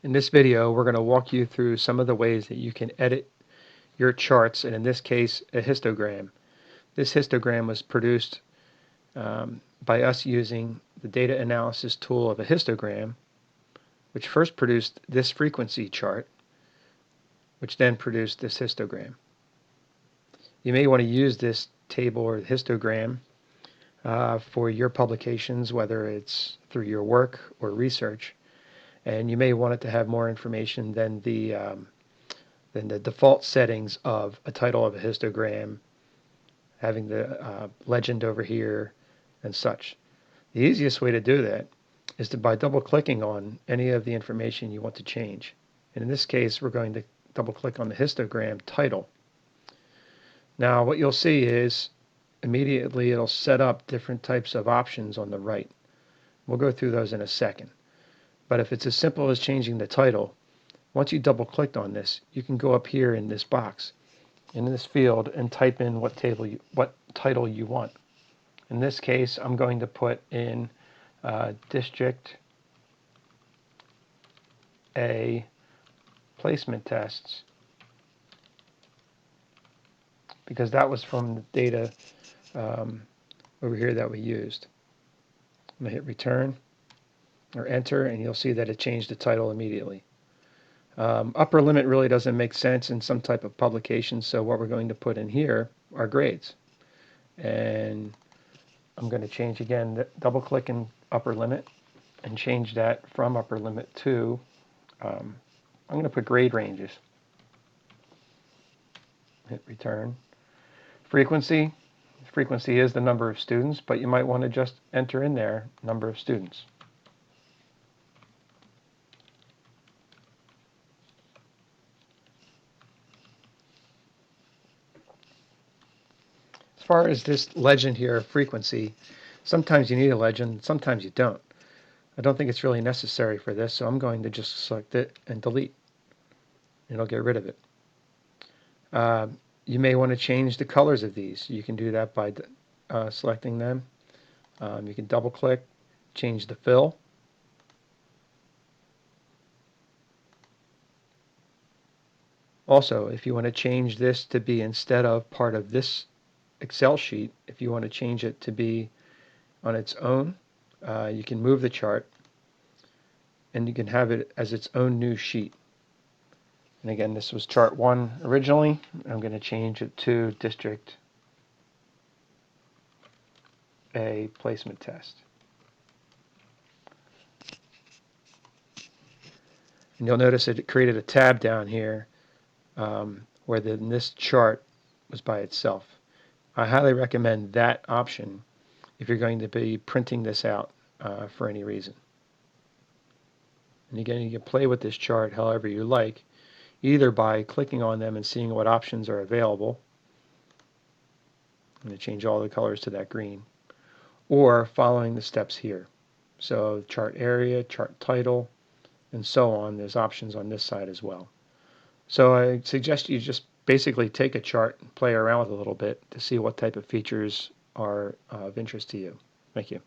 In this video, we're going to walk you through some of the ways that you can edit your charts, and in this case, a histogram. This histogram was produced by us using the data analysis tool of a histogram, which first produced this frequency chart, which then produced this histogram. You may want to use this table or histogram for your publications, whether it's through your work or research. And you may want it to have more information than the default settings of a title of a histogram, having the legend over here and such. The easiest way to do that is by double-clicking on any of the information you want to change. And in this case, we're going to double-click on the histogram title. Now what you'll see is immediately it'll set up different types of options on the right. We'll go through those in a second. But if it's as simple as changing the title, once you double-clicked on this, you can go up here in this box, in this field, and type in what title you want. In this case, I'm going to put in District A placement tests, because that was from the data over here that we used. I'm going to hit return or enter, and you'll see that it changed the title immediately. Upper limit really doesn't make sense in some type of publication, so what we're going to put in here are grades. And I'm going to change again, double click in upper limit and change that from upper limit to, I'm going to put grade ranges. Hit return. Frequency is the number of students, but you might want to just enter in there number of students. As far as this legend here, frequency, sometimes you need a legend, sometimes you don't. I don't think it's really necessary for this, so I'm going to just select it and delete. It'll get rid of it. You may want to change the colors of these. You can do that by selecting them. You can double click, change the fill. Also, if you want to change this to be instead of part of this Excel sheet, if you want to change it to be on its own, you can move the chart and you can have it as its own new sheet. And again, this was chart 1 originally. I'm going to change it to District A placement test. And you'll notice it created a tab down here where this chart was by itself. I highly recommend that option if you're going to be printing this out for any reason. And again, you can play with this chart however you like, either by clicking on them and seeing what options are available. I'm going to change all the colors to that green, or following the steps here. So chart area, chart title, and so on. There's options on this side as well. So I suggest you just basically take a chart and play around with it a little bit to see what type of features are of interest to you. Thank you.